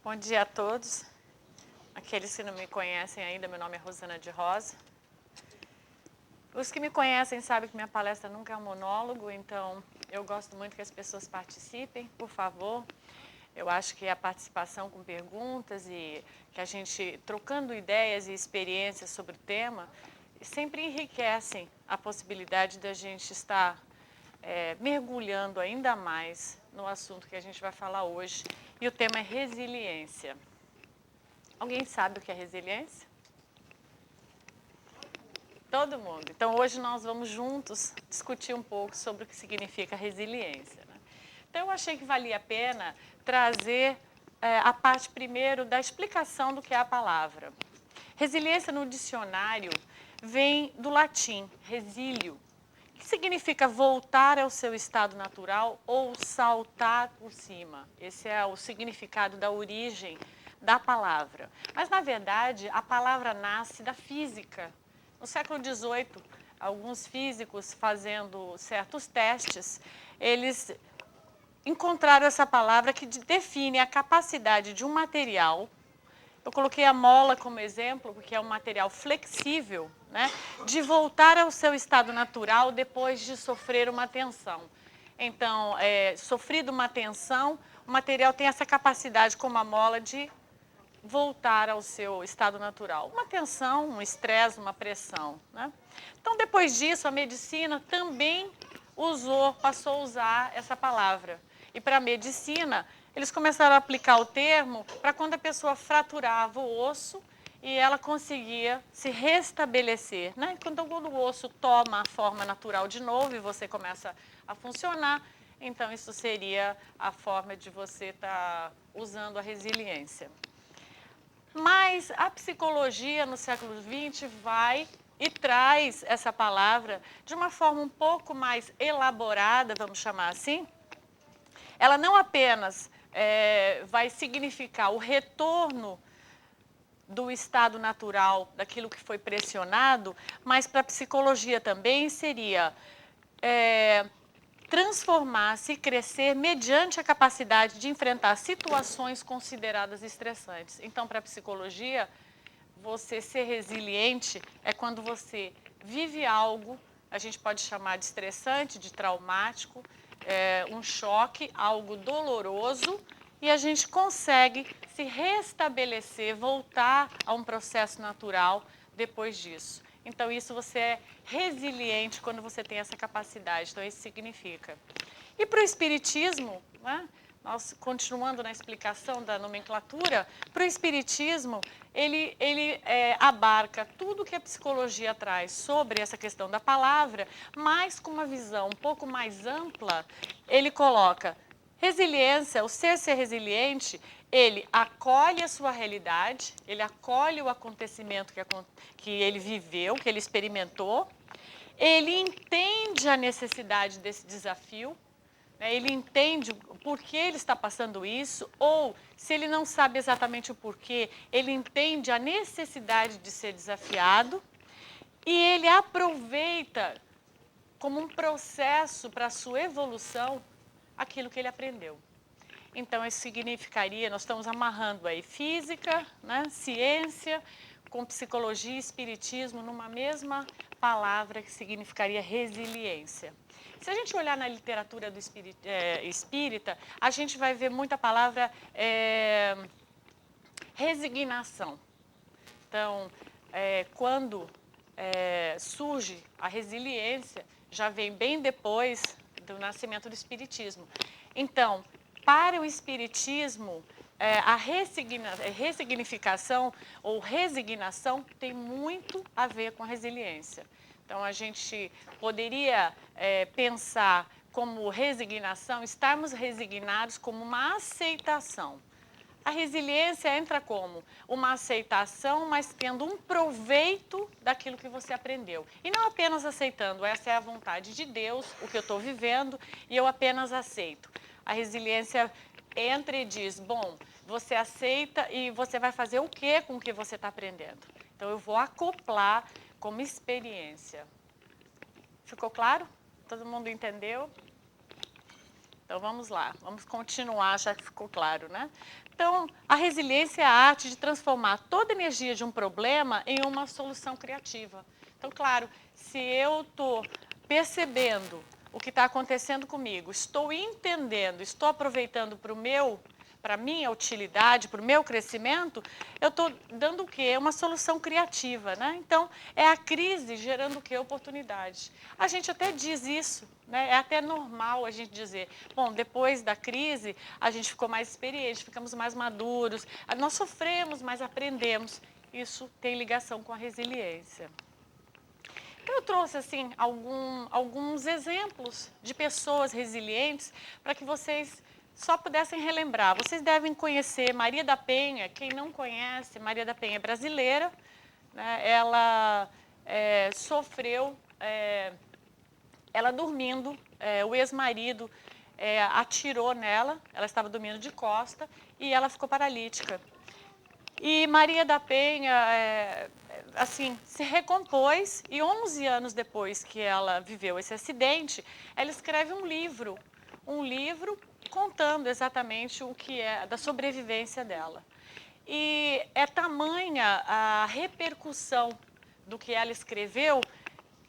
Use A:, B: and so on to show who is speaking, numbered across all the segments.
A: Bom dia a todos. Aqueles que não me conhecem ainda, meu nome é Rosana de Rosa. Os que me conhecem sabem que minha palestra nunca é um monólogo, então eu gosto muito que as pessoas participem, por favor. Eu acho que a participação com perguntas e que a gente trocando ideias e experiências sobre o tema sempre enriquecem a possibilidade da gente estar mergulhando ainda mais no assunto que a gente vai falar hoje. E o tema é resiliência. Alguém sabe o que é resiliência? Todo mundo. Então, hoje nós vamos juntos discutir um pouco sobre o que significa resiliência, né? Então, eu achei que valia a pena trazer a parte primeiro da explicação do que é a palavra. Resiliência no dicionário vem do latim, resílio, que significa voltar ao seu estado natural ou saltar por cima. Esse é o significado da origem da palavra. Mas, na verdade, a palavra nasce da física. No século XVIII, alguns físicos fazendo certos testes, eles encontraram essa palavra que define a capacidade de um material. Eu coloquei a mola como exemplo, porque é um material flexível, né, de voltar ao seu estado natural depois de sofrer uma tensão. Então, sofrido uma tensão, o material tem essa capacidade, como a mola, de voltar ao seu estado natural. Uma tensão, um estresse, uma pressão, né? Então, depois disso, a medicina também passou a usar essa palavra. E para a medicina, eles começaram a aplicar o termo para quando a pessoa fraturava o osso e ela conseguia se restabelecer, né? Quando o osso toma a forma natural de novo e você começa a funcionar, então isso seria a forma de você estar usando a resiliência. Mas a psicologia no século XX vai e traz essa palavra de uma forma um pouco mais elaborada, vamos chamar assim. Ela não apenas vai significar o retorno do estado natural, daquilo que foi pressionado, mas para a psicologia também seria transformar-se e crescer mediante a capacidade de enfrentar situações consideradas estressantes. Então, para a psicologia, você ser resiliente é quando você vive algo, a gente pode chamar de estressante, de traumático, um choque, algo doloroso, e a gente consegue se restabelecer, voltar a um processo natural depois disso. Então, isso você é resiliente quando você tem essa capacidade. Então, isso significa. E para o espiritismo, né, nós continuando na explicação da nomenclatura, para o espiritismo, ele abarca tudo que a psicologia traz sobre essa questão da palavra, mas com uma visão um pouco mais ampla, ele coloca resiliência, o ser resiliente, ele acolhe a sua realidade, ele acolhe o acontecimento que ele viveu, que ele experimentou, ele entende a necessidade desse desafio, né, ele entende por que ele está passando isso, ou se ele não sabe exatamente o porquê, ele entende a necessidade de ser desafiado e ele aproveita como um processo para a sua evolução aquilo que ele aprendeu. Então, isso significaria, nós estamos amarrando aí física, né, ciência, com psicologia e espiritismo numa mesma palavra que significaria resiliência. Se a gente olhar na literatura do espírita, a gente vai ver muita palavra resignação. Então, quando surge a resiliência, já vem bem depois do nascimento do espiritismo. Então, para o espiritismo, a ressignificação ou resignação tem muito a ver com a resiliência. Então, a gente poderia pensar como resignação, estarmos resignados como uma aceitação. A resiliência entra como uma aceitação, mas tendo um proveito daquilo que você aprendeu. E não apenas aceitando, essa é a vontade de Deus, o que eu estou vivendo, e eu apenas aceito. A resiliência entra e diz, bom, você aceita e você vai fazer o que com o que você está aprendendo? Então, eu vou acoplar como experiência. Ficou claro? Todo mundo entendeu? Então, vamos lá, vamos continuar, já que ficou claro, né? Então, a resiliência é a arte de transformar toda a energia de um problema em uma solução criativa. Então, claro, se eu estou percebendo o que está acontecendo comigo, estou entendendo, estou aproveitando para a minha utilidade, para o meu crescimento, eu estou dando o quê? Uma solução criativa, né? Então, é a crise gerando o quê? Oportunidade. A gente até diz isso, né? É até normal a gente dizer, bom, depois da crise, a gente ficou mais experiente, ficamos mais maduros, nós sofremos, mas aprendemos. Isso tem ligação com a resiliência. Eu trouxe assim alguns exemplos de pessoas resilientes para que vocês só pudessem relembrar. Vocês devem conhecer Maria da Penha. Quem não conhece, Maria da Penha é brasileira, né? Ela sofreu, ela dormindo, o ex-marido atirou nela, ela estava dormindo de costa e ela ficou paralítica. E Maria da Penha, assim, se recompôs e 11 anos depois que ela viveu esse acidente, ela escreve um livro contando exatamente o que é da sobrevivência dela. E é tamanha a repercussão do que ela escreveu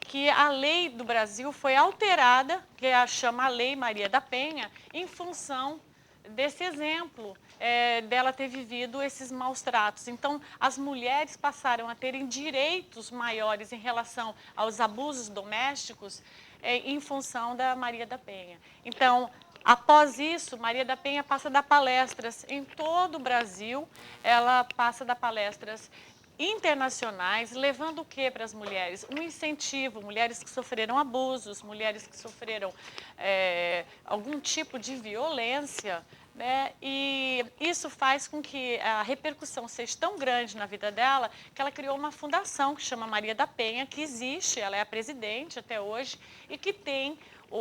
A: que a lei do Brasil foi alterada, que chama a Lei Maria da Penha, em função desse exemplo dela ter vivido esses maus tratos. Então, as mulheres passaram a terem direitos maiores em relação aos abusos domésticos em função da Maria da Penha. Então, após isso, Maria da Penha passa a dar palestras em todo o Brasil, ela passa a dar palestras internacionais, levando o que para as mulheres? Um incentivo, mulheres que sofreram abusos, mulheres que sofreram algum tipo de violência, né? E isso faz com que a repercussão seja tão grande na vida dela, que ela criou uma fundação que chama Maria da Penha, que existe, ela é a presidente até hoje, e que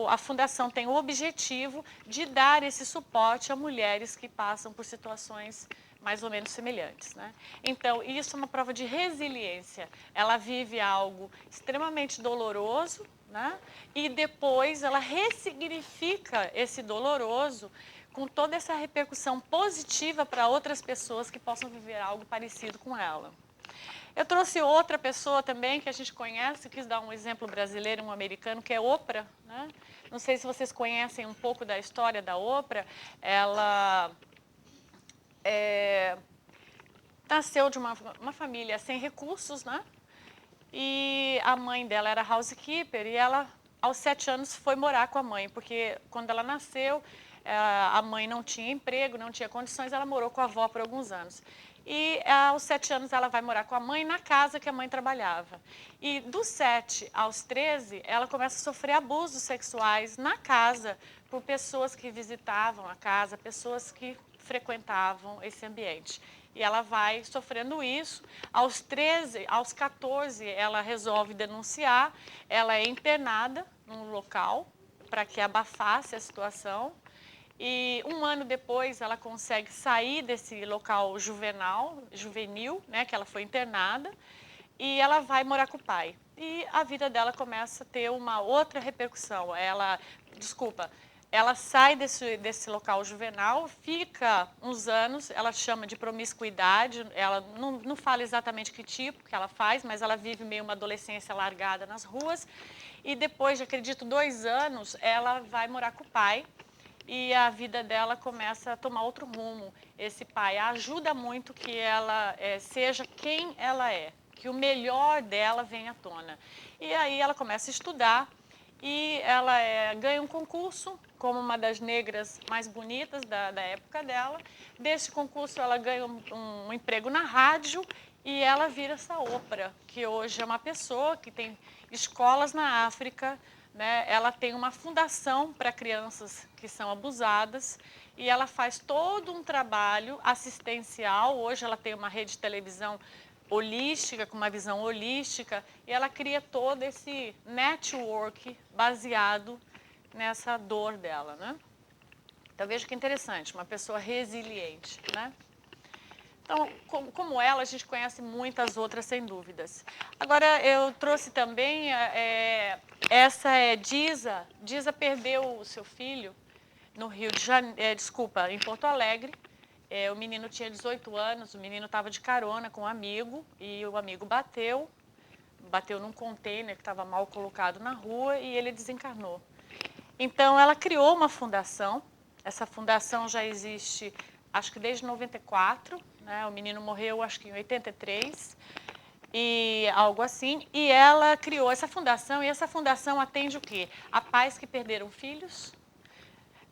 A: a fundação tem o objetivo de dar esse suporte a mulheres que passam por situações mais ou menos semelhantes, né? Então, isso é uma prova de resiliência. Ela vive algo extremamente doloroso, né? E depois ela ressignifica esse doloroso com toda essa repercussão positiva para outras pessoas que possam viver algo parecido com ela. Eu trouxe outra pessoa também que a gente conhece, quis dar um exemplo brasileiro, um americano, que é Oprah, né? Não sei se vocês conhecem um pouco da história da Oprah. Ela nasceu de uma família sem recursos, né? E a mãe dela era housekeeper e ela, aos 7 anos, foi morar com a mãe, porque quando ela nasceu, a mãe não tinha emprego, não tinha condições, ela morou com a avó por alguns anos. E aos 7 anos ela vai morar com a mãe na casa que a mãe trabalhava. E dos 7 aos 13, ela começa a sofrer abusos sexuais na casa por pessoas que visitavam a casa, pessoas que frequentavam esse ambiente. E ela vai sofrendo isso. Aos 13, aos 14, ela resolve denunciar. Ela é internada num local para que abafasse a situação. E 1 ano depois, ela consegue sair desse local juvenil, né, que ela foi internada, e ela vai morar com o pai. E a vida dela começa a ter uma outra repercussão. Ela sai desse local juvenal, fica uns anos, ela chama de promiscuidade, ela não fala exatamente que tipo que ela faz, mas ela vive meio uma adolescência largada nas ruas. E depois de, acredito, 2 anos, ela vai morar com o pai e a vida dela começa a tomar outro rumo. Esse pai ajuda muito que ela seja quem ela é, que o melhor dela venha à tona. E aí ela começa a estudar e ela ganha um concurso como uma das negras mais bonitas da época dela. Desse concurso ela ganha um emprego na rádio e ela vira essa Oprah, que hoje é uma pessoa que tem escolas na África, né? Ela tem uma fundação para crianças que são abusadas e ela faz todo um trabalho assistencial. Hoje ela tem uma rede de televisão holística, com uma visão holística, e ela cria todo esse network baseado nessa dor dela, né? Então, veja que interessante, uma pessoa resiliente, né? Então, como ela, a gente conhece muitas outras, sem dúvidas. Agora, eu trouxe também, essa é Disa. Disa perdeu o seu filho no Rio de Janeiro, desculpa, em Porto Alegre. O menino tinha 18 anos, o menino estava de carona com um amigo e o amigo bateu num container que estava mal colocado na rua e ele desencarnou. Então, ela criou uma fundação. Essa fundação já existe, acho que desde 94, né? O menino morreu, acho que em 83, e algo assim. E ela criou essa fundação, e essa fundação atende o quê? A pais que perderam filhos.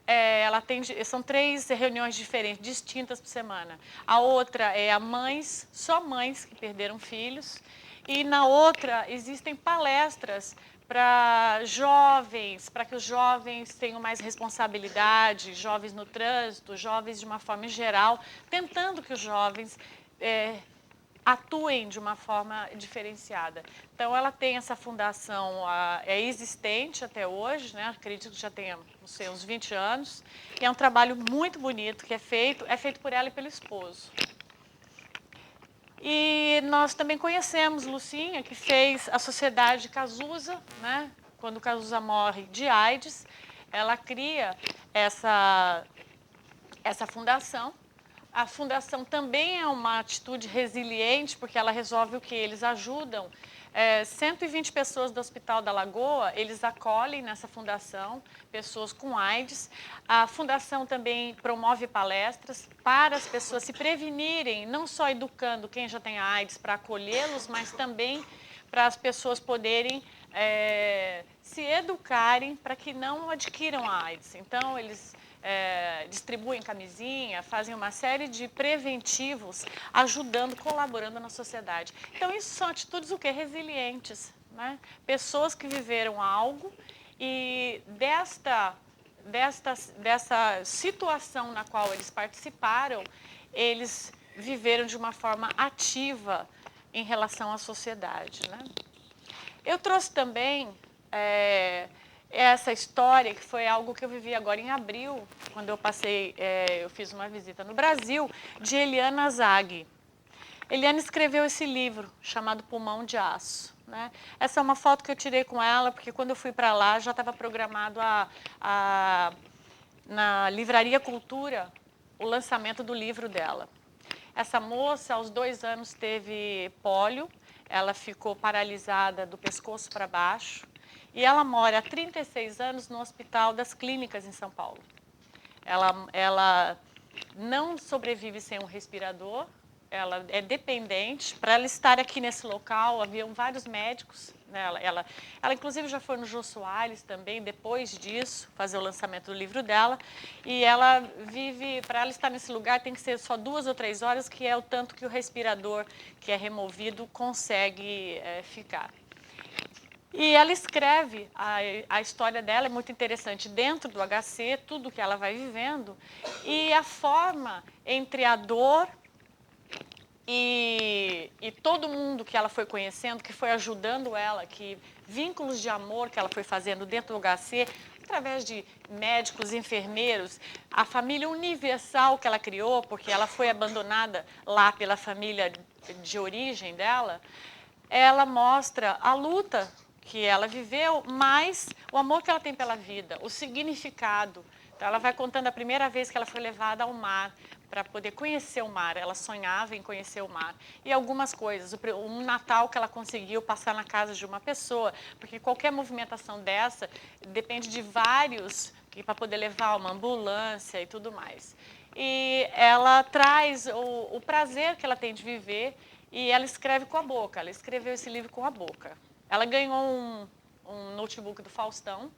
A: Ela atende, são 3 reuniões diferentes, distintas por semana. A outra é a mães, só mães que perderam filhos. E na outra existem palestras para jovens, para que os jovens tenham mais responsabilidade, jovens no trânsito, jovens de uma forma geral, tentando que os jovens atuem de uma forma diferenciada. Então, ela tem essa fundação, é existente até hoje, né? Acredito que já tenha, não sei, uns 20 anos, e é um trabalho muito bonito que é feito por ela e pelo esposo. E nós também conhecemos Lucinha, que fez a Sociedade Cazuza, né? Quando Cazuza morre de AIDS, ela cria essa fundação. A fundação também é uma atitude resiliente, porque ela resolve o que? Eles ajudam 120 pessoas do Hospital da Lagoa, eles acolhem nessa fundação pessoas com AIDS. A fundação também promove palestras para as pessoas se prevenirem, não só educando quem já tem AIDS para acolhê-los, mas também para as pessoas poderem se educarem para que não adquiram a AIDS. Então, eles distribuem camisinha, fazem uma série de preventivos, ajudando, colaborando na sociedade. Então, isso são atitudes o quê? Resilientes, né? Pessoas que viveram algo e dessa situação na qual eles participaram, eles viveram de uma forma ativa em relação à sociedade, né? Eu trouxe também essa história, que foi algo que eu vivi agora em abril, quando eu fiz uma visita no Brasil, de Eliana Zaghi. Eliana escreveu esse livro, chamado Pulmão de Aço, né? Essa é uma foto que eu tirei com ela, porque quando eu fui para lá, já estava programado na Livraria Cultura o lançamento do livro dela. Essa moça, aos 2 anos, teve pólio, ela ficou paralisada do pescoço para baixo, e ela mora há 36 anos no Hospital das Clínicas, em São Paulo. Ela não sobrevive sem um respirador, ela é dependente. Para ela estar aqui nesse local, haviam vários médicos, né? Ela, inclusive, já foi no Jô Soares também, depois disso, fazer o lançamento do livro dela. E ela vive, para ela estar nesse lugar, tem que ser só 2 ou 3 horas, que é o tanto que o respirador que é removido consegue ficar. E ela escreve, a história dela é muito interessante, dentro do HC, tudo que ela vai vivendo, e a forma entre a dor e todo mundo que ela foi conhecendo, que foi ajudando ela, que vínculos de amor que ela foi fazendo dentro do HC, através de médicos, enfermeiros, a família universal que ela criou, porque ela foi abandonada lá pela família de origem dela, ela mostra a luta que ela viveu, mas o amor que ela tem pela vida, o significado. Então, ela vai contando a primeira vez que ela foi levada ao mar, para poder conhecer o mar. Ela sonhava em conhecer o mar. E algumas coisas, um Natal que ela conseguiu passar na casa de uma pessoa, porque qualquer movimentação dessa depende de vários, para poder levar uma ambulância e tudo mais. E ela traz o prazer que ela tem de viver, e ela escreve com a boca. Ela escreveu esse livro com a boca. Ela ganhou um notebook do Faustão,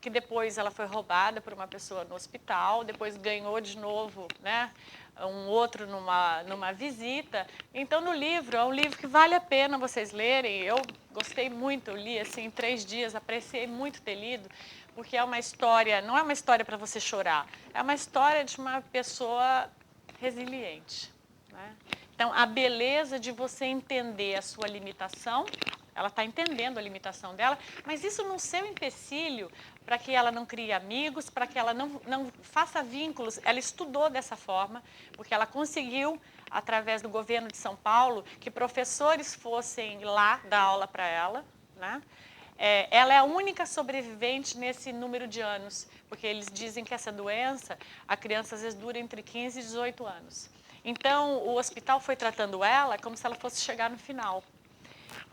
A: que depois ela foi roubada por uma pessoa no hospital, depois ganhou de novo, né, um outro numa visita. Então, no livro, é um livro que vale a pena vocês lerem. Eu gostei muito, eu li assim em 3 dias, apreciei muito ter lido, porque é uma história, não é uma história para você chorar, é uma história de uma pessoa resiliente, né? Então, a beleza de você entender a sua limitação, ela está entendendo a limitação dela, mas isso não ser um empecilho para que ela não crie amigos, para que ela não faça vínculos. Ela estudou dessa forma, porque ela conseguiu, através do governo de São Paulo, que professores fossem lá dar aula para ela, né? ela é a única sobrevivente nesse número de anos, porque eles dizem que essa doença, a criança às vezes dura entre 15 e 18 anos. Então, o hospital foi tratando ela como se ela fosse chegar no final.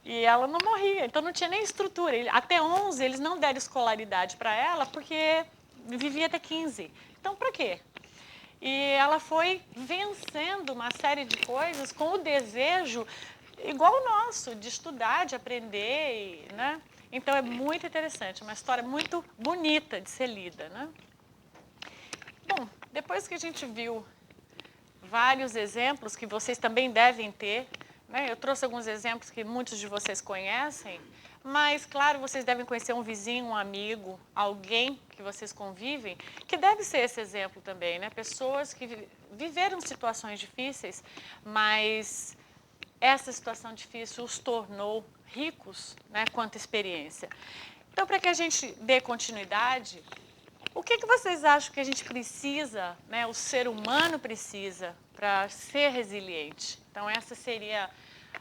A: E ela não morria, então não tinha nem estrutura. Até 11 eles não deram escolaridade para ela, porque vivia até 15. Então, para quê? E ela foi vencendo uma série de coisas com o desejo igual o nosso, de estudar, de aprender, né? Então, é muito interessante, uma história muito bonita de ser lida, né? Bom, depois que a gente viu vários exemplos que vocês também devem ter, né? Eu trouxe alguns exemplos que muitos de vocês conhecem, mas, claro, vocês devem conhecer um vizinho, um amigo, alguém que vocês convivem, que deve ser esse exemplo também, né? Pessoas que viveram situações difíceis, mas essa situação difícil os tornou ricos, né, quanto experiência. Então, para que a gente dê continuidade, o que vocês acham que a gente precisa, né, o ser humano precisa para ser resiliente? Então, essa seria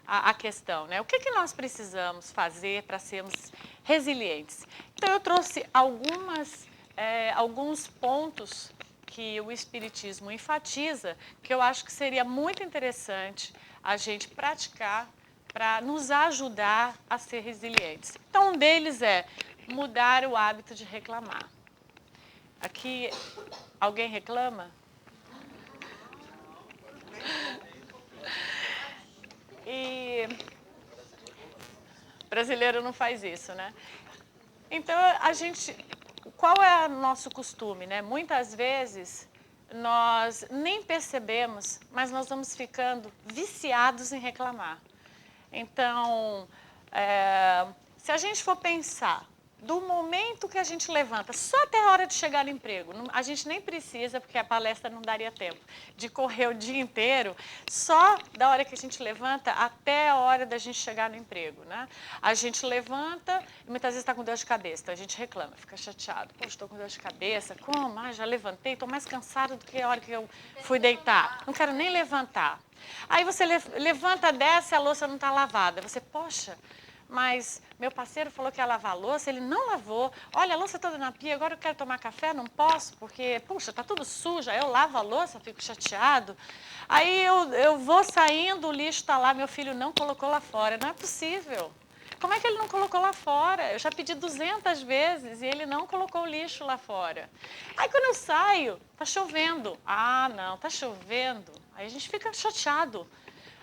A: a questão, né? O que nós precisamos fazer para sermos resilientes? Então, eu trouxe alguns pontos que o Espiritismo enfatiza, que eu acho que seria muito interessante a gente praticar para nos ajudar a ser resilientes. Então, um deles é mudar o hábito de reclamar. Aqui, alguém reclama? E brasileiro não faz isso, né? Então, qual é o nosso costume, né? Muitas vezes, nós nem percebemos, mas nós vamos ficando viciados em reclamar. Então, se a gente for pensar, do momento que a gente levanta, só até a hora de chegar no emprego, a gente nem precisa, porque a palestra não daria tempo, de correr o dia inteiro, só da hora que a gente levanta até a hora da gente chegar no emprego, né? A gente levanta e muitas vezes está com dor de cabeça, então a gente reclama, fica chateado. Poxa, estou com dor de cabeça, como? Ah, já levantei, estou mais cansado do que a hora que eu fui deitar. Não quero nem levantar. Aí você levanta, desce, a louça não está lavada. Você, poxa, mas meu parceiro falou que ia lavar a louça, ele não lavou. Olha, a louça toda na pia, agora eu quero tomar café, não posso, porque, puxa, está tudo sujo. Aí eu lavo a louça, fico chateado. Aí eu vou saindo, o lixo está lá, meu filho não colocou lá fora. Não é possível. Como é que ele não colocou lá fora? Eu já pedi 200 vezes e ele não colocou o lixo lá fora. Aí quando eu saio, está chovendo. Ah, não, está chovendo. Aí a gente fica chateado.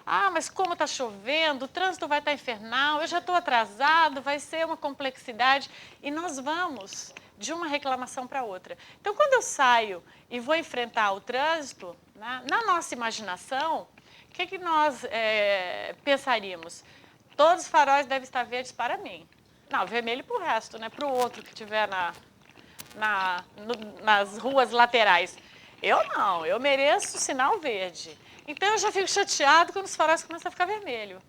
A: Ah, mas como está chovendo, o trânsito vai estar infernal, eu já estou atrasado, vai ser uma complexidade. E nós vamos de uma reclamação para outra. Então, quando eu saio e vou enfrentar o trânsito, né, na nossa imaginação, o que nós pensaríamos? Todos os faróis devem estar verdes para mim. Não, vermelho para o resto, né? Para o outro que estiver nas ruas laterais. Eu não, eu mereço sinal verde. Então, eu já fico chateado quando os faróis começam a ficar vermelho.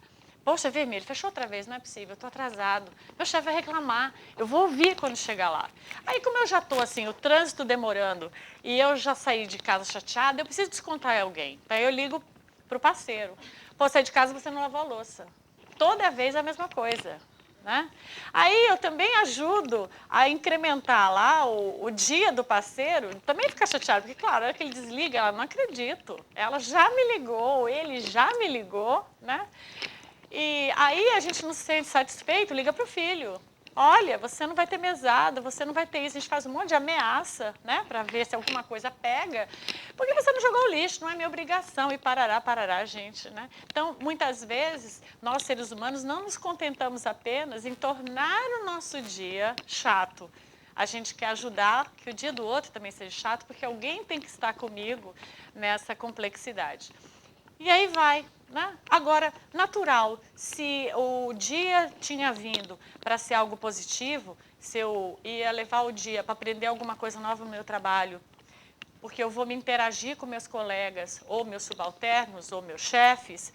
A: Poxa, vermelho, fechou outra vez, não é possível, eu estou atrasado. Meu chefe vai reclamar, eu vou ouvir quando chegar lá. Aí, como eu já estou assim, o trânsito demorando, e eu já saí de casa chateada, eu preciso descontar alguém. Então, eu ligo para o parceiro. Pô, sair de casa, você não lavou a louça. Toda vez a mesma coisa. Né? Aí eu também ajudo a incrementar lá o dia do parceiro, também fica chateado, porque, claro, na hora que ele desliga, ela não acredito. Ela já me ligou, ele já me ligou, né? E aí a gente não se sente satisfeito, liga para o filho. Olha, você não vai ter mesada, você não vai ter isso. A gente faz um monte de ameaça, né? Para ver se alguma coisa pega. Porque você não jogou o lixo, não é minha obrigação. E parará, gente, né? Então, muitas vezes, nós seres humanos não nos contentamos apenas em tornar o nosso dia chato. A gente quer ajudar que o dia do outro também seja chato, porque alguém tem que estar comigo nessa complexidade. E aí vai, né? Agora, natural, se o dia tinha vindo para ser algo positivo, se eu ia levar o dia para aprender alguma coisa nova no meu trabalho, porque eu vou me interagir com meus colegas, ou meus subalternos, ou meus chefes,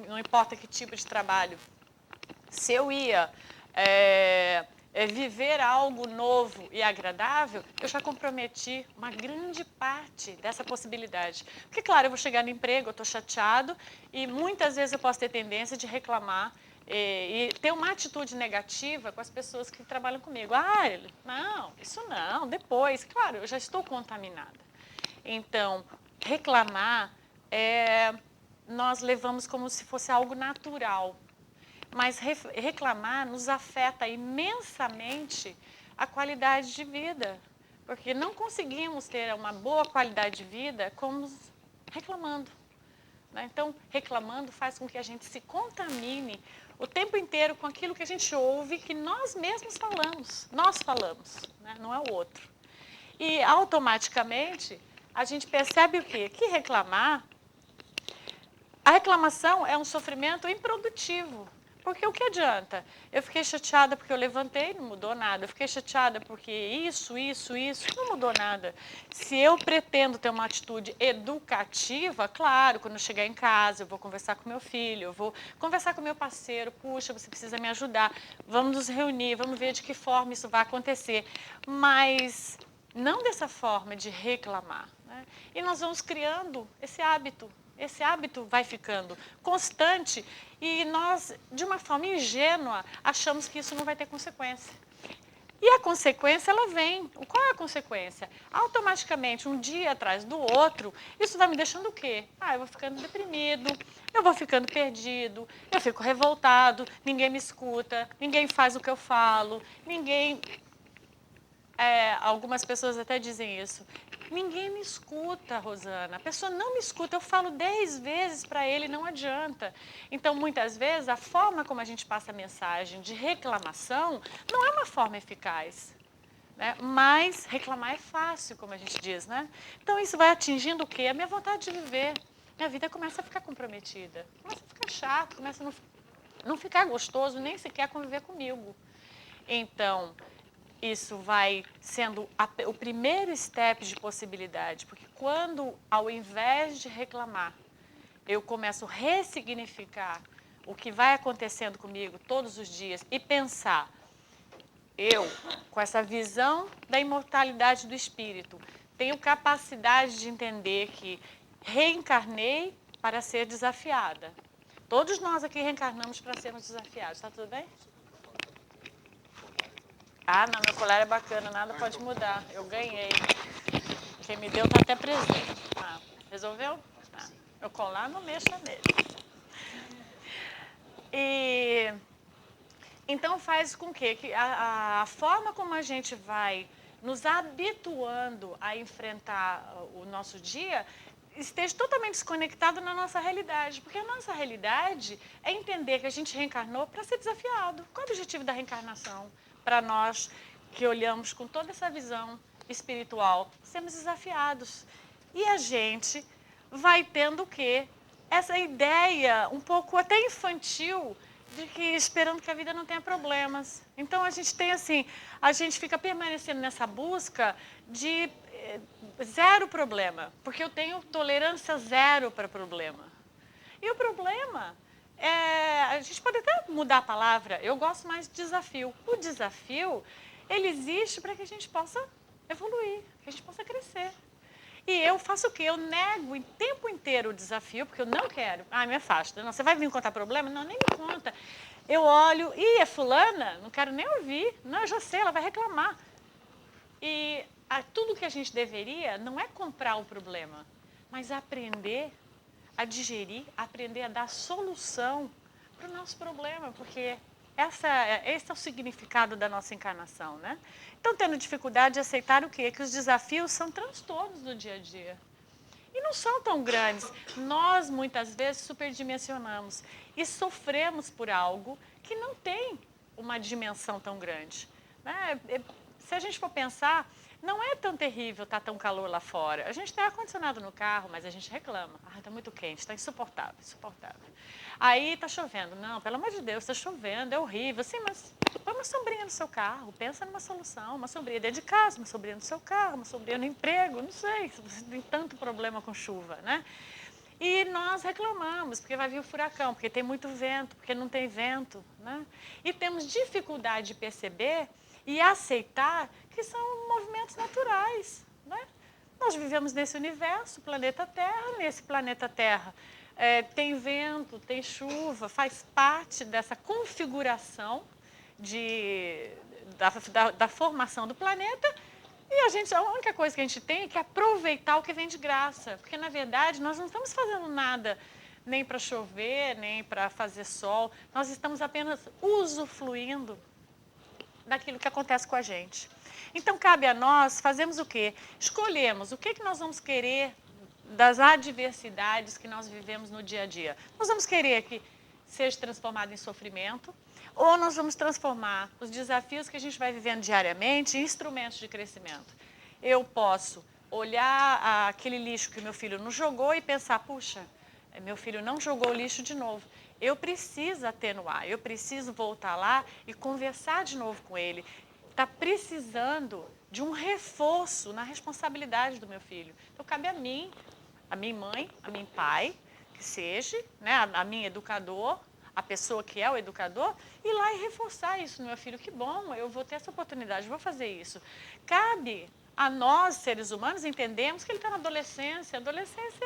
A: não importa que tipo de trabalho. Se eu ia viver algo novo e agradável, eu já comprometi uma grande parte dessa possibilidade. Porque, claro, eu vou chegar no emprego, eu estou chateado, e muitas vezes eu posso ter tendência de reclamar e ter uma atitude negativa com as pessoas que trabalham comigo. Não, isso não, depois. Claro, eu já estou contaminada. Então, reclamar, nós levamos como se fosse algo natural. Mas reclamar nos afeta imensamente a qualidade de vida. Porque não conseguimos ter uma boa qualidade de vida como reclamando. Né? Então, reclamando faz com que a gente se contamine o tempo inteiro com aquilo que a gente ouve, que nós mesmos falamos. Nós falamos, né? Não é o outro. E, automaticamente, a gente percebe o quê? Que reclamar, a reclamação é um sofrimento improdutivo. Porque o que adianta? Eu fiquei chateada porque eu levantei, não mudou nada. Eu fiquei chateada porque isso, não mudou nada. Se eu pretendo ter uma atitude educativa, claro, quando eu chegar em casa, eu vou conversar com meu filho, eu vou conversar com meu parceiro, puxa, você precisa me ajudar, vamos nos reunir, vamos ver de que forma isso vai acontecer. Mas não dessa forma de reclamar. Né? E nós vamos criando esse hábito. Esse hábito vai ficando constante e nós, de uma forma ingênua, achamos que isso não vai ter consequência. E a consequência, ela vem. Qual é a consequência? Automaticamente, um dia atrás do outro, isso vai me deixando o quê? Eu vou ficando deprimido, eu vou ficando perdido, eu fico revoltado, ninguém me escuta, ninguém faz o que eu falo, algumas pessoas até dizem isso. Ninguém me escuta, Rosana. A pessoa não me escuta. Eu falo 10 vezes para ele, não adianta. Então, muitas vezes, a forma como a gente passa a mensagem de reclamação não é uma forma eficaz. Né? Mas reclamar é fácil, como a gente diz. Né? Então, isso vai atingindo o quê? A minha vontade de viver. Minha vida começa a ficar comprometida. Começa a ficar chato, começa a não ficar gostoso, nem sequer conviver comigo. Então, isso vai sendo o primeiro step de possibilidade, porque quando, ao invés de reclamar, eu começo a ressignificar o que vai acontecendo comigo todos os dias e pensar, eu, com essa visão da imortalidade do espírito, tenho capacidade de entender que reencarnei para ser desafiada. Todos nós aqui reencarnamos para sermos desafiados, está tudo bem? Não, meu colar é bacana, nada pode mudar. Eu ganhei. Quem me deu está até presente. Resolveu? Meu colar não mexa nele. Então faz com que a forma como a gente vai nos habituando a enfrentar o nosso dia esteja totalmente desconectado na nossa realidade. Porque a nossa realidade é entender que a gente reencarnou para ser desafiado. Qual é o objetivo da reencarnação? Para nós que olhamos com toda essa visão espiritual, sermos desafiados. E a gente vai tendo o quê? Essa ideia um pouco até infantil de que esperando que a vida não tenha problemas. Então a gente tem assim, a gente fica permanecendo nessa busca de zero problema, porque eu tenho tolerância zero para problema. E o problema a gente pode até mudar a palavra, eu gosto mais de desafio. O desafio, ele existe para que a gente possa evoluir, que a gente possa crescer. E eu faço o quê? Eu nego o tempo inteiro o desafio, porque eu não quero. Me afasta. Não, você vai vir me contar problema? Não, nem me conta. Eu olho, é fulana? Não quero nem ouvir. Não, eu já sei, ela vai reclamar. E tudo que a gente deveria não é comprar o problema, mas aprender a digerir, aprender a dar solução para o nosso problema, porque esse é o significado da nossa encarnação, né? Então, tendo dificuldade de aceitar o quê? Que os desafios são transtornos do dia a dia. E não são tão grandes. Nós, muitas vezes, superdimensionamos e sofremos por algo que não tem uma dimensão tão grande. Né? Se a gente for pensar, não é tão terrível estar tão calor lá fora. A gente tem ar-condicionado no carro, mas a gente reclama. Está muito quente, está insuportável, insuportável. Aí está chovendo. Não, pelo amor de Deus, está chovendo, é horrível. Sim, mas põe uma sombrinha no seu carro, pensa numa solução. Uma sombrinha dentro de casa, uma sombrinha no seu carro, uma sombrinha no emprego, não sei. Você tem tanto problema com chuva, né? E nós reclamamos, porque vai vir o furacão, porque tem muito vento, porque não tem vento, né? E temos dificuldade de perceber e aceitar que são movimentos naturais, né? Nós vivemos nesse universo, planeta Terra, nesse planeta Terra. tem vento, tem chuva, faz parte dessa configuração da formação do planeta. E a única coisa que a gente tem é que aproveitar o que vem de graça. Porque, na verdade, nós não estamos fazendo nada nem para chover, nem para fazer sol. Nós estamos apenas usufruindo daquilo que acontece com a gente. Então, cabe a nós fazermos o quê? Escolhemos o que nós vamos querer das adversidades que nós vivemos no dia a dia. Nós vamos querer que seja transformado em sofrimento, ou nós vamos transformar os desafios que a gente vai vivendo diariamente em instrumentos de crescimento. Eu posso olhar aquele lixo que meu filho não jogou e pensar, puxa, meu filho não jogou o lixo de novo. Eu preciso atenuar, eu preciso voltar lá e conversar de novo com ele. Está precisando de um reforço na responsabilidade do meu filho. Então, cabe a mim, a minha mãe, a mim pai, que seja, né, a mim educador, a pessoa que é o educador, ir lá e reforçar isso no meu filho. Que bom, eu vou ter essa oportunidade, vou fazer isso. Cabe a nós, seres humanos, entendermos que ele está na adolescência. A adolescência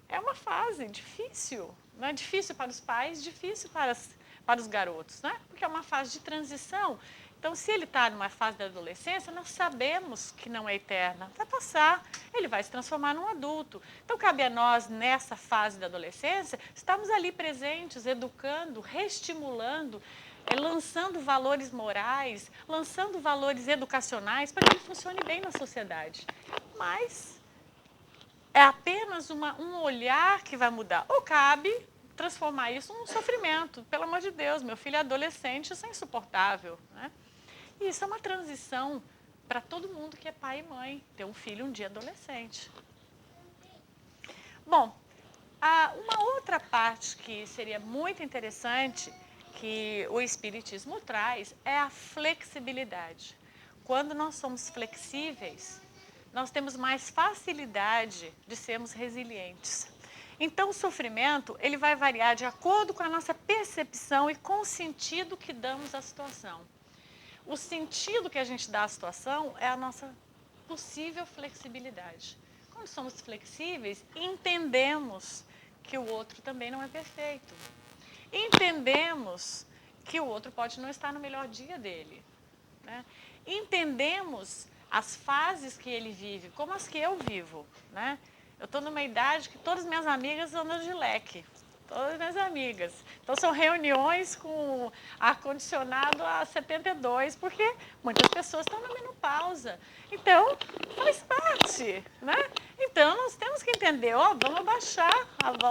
A: é uma fase difícil, não é difícil para os pais, difícil para os garotos, né? Porque é uma fase de transição. Então, se ele está numa fase da adolescência, nós sabemos que não é eterna, vai passar, ele vai se transformar num adulto. Então, cabe a nós, nessa fase da adolescência, estarmos ali presentes, educando, reestimulando, lançando valores morais, lançando valores educacionais para que ele funcione bem na sociedade. Mas é apenas um olhar que vai mudar. Ou cabe transformar isso num sofrimento. Pelo amor de Deus, meu filho é adolescente, isso é insuportável, né? E isso é uma transição para todo mundo que é pai e mãe, ter um filho um dia adolescente. Bom, uma outra parte que seria muito interessante que o Espiritismo traz é a flexibilidade. Quando nós somos flexíveis, nós temos mais facilidade de sermos resilientes. Então, o sofrimento ele vai variar de acordo com a nossa percepção e com o sentido que damos à situação. O sentido que a gente dá à situação é a nossa possível flexibilidade. Quando somos flexíveis, entendemos que o outro também não é perfeito. Entendemos que o outro pode não estar no melhor dia dele, né? Entendemos as fases que ele vive, como as que eu vivo, né? Eu estou numa idade que todas as minhas amigas andam de leque. Todas as minhas amigas. Então, são reuniões com ar-condicionado a 72, porque muitas pessoas estão na menopausa. Então, faz parte, né? Então, nós temos que entender, vamos abaixar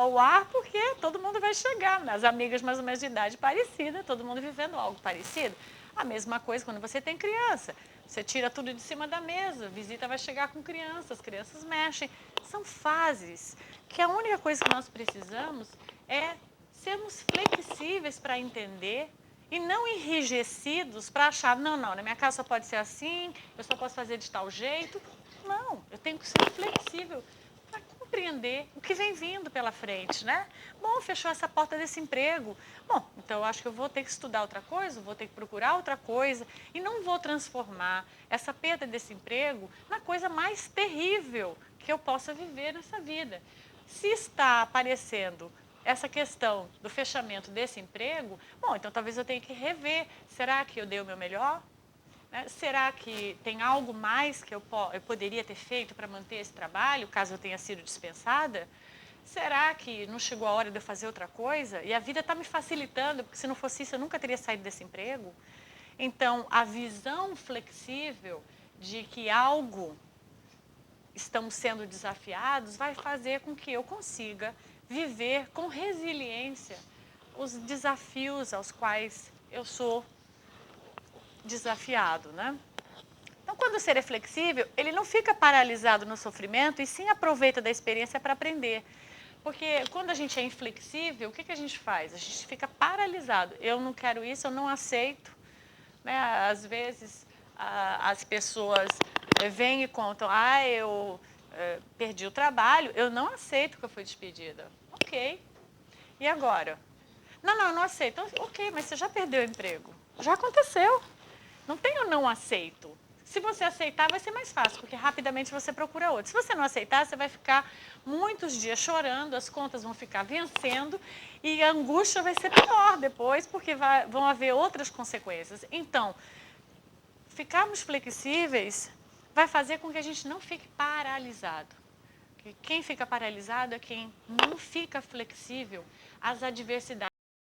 A: o ar, porque todo mundo vai chegar. As amigas mais ou menos de idade parecida, todo mundo vivendo algo parecido. A mesma coisa quando você tem criança. Você tira tudo de cima da mesa, a visita vai chegar com crianças, as crianças mexem. São fases que a única coisa que nós precisamos é sermos flexíveis para entender e não enrijecidos para achar, não, na minha casa só pode ser assim, eu só posso fazer de tal jeito. Não, eu tenho que ser flexível para compreender o que vem vindo pela frente, né? Bom, fechou essa porta desse emprego. Bom, então eu acho que eu vou ter que estudar outra coisa, vou ter que procurar outra coisa e não vou transformar essa perda desse emprego na coisa mais terrível que eu possa viver nessa vida. Se está aparecendo essa questão do fechamento desse emprego, bom, então talvez eu tenha que rever. Será que eu dei o meu melhor? Né? Será que tem algo mais que eu poderia ter feito para manter esse trabalho, caso eu tenha sido dispensada? Será que não chegou a hora de eu fazer outra coisa? E a vida está me facilitando, porque se não fosse isso eu nunca teria saído desse emprego. Então, a visão flexível de que algo estamos sendo desafiados vai fazer com que eu consiga viver com resiliência os desafios aos quais eu sou desafiado, né? Então, quando o ser é flexível, ele não fica paralisado no sofrimento e sim aproveita da experiência para aprender. Porque quando a gente é inflexível, o que a gente faz? A gente fica paralisado. Eu não quero isso, eu não aceito. Né? Às vezes, as pessoas vêm e contam, eu perdi o trabalho, eu não aceito que eu fui despedida. Ok. E agora? Não aceito. Ok, mas você já perdeu o emprego. Já aconteceu. Não tem o não aceito. Se você aceitar, vai ser mais fácil, porque rapidamente você procura outro. Se você não aceitar, você vai ficar muitos dias chorando, as contas vão ficar vencendo e a angústia vai ser pior depois, porque vão haver outras consequências. Então, ficarmos flexíveis vai fazer com que a gente não fique paralisado. Quem fica paralisado é quem não fica flexível às adversidades.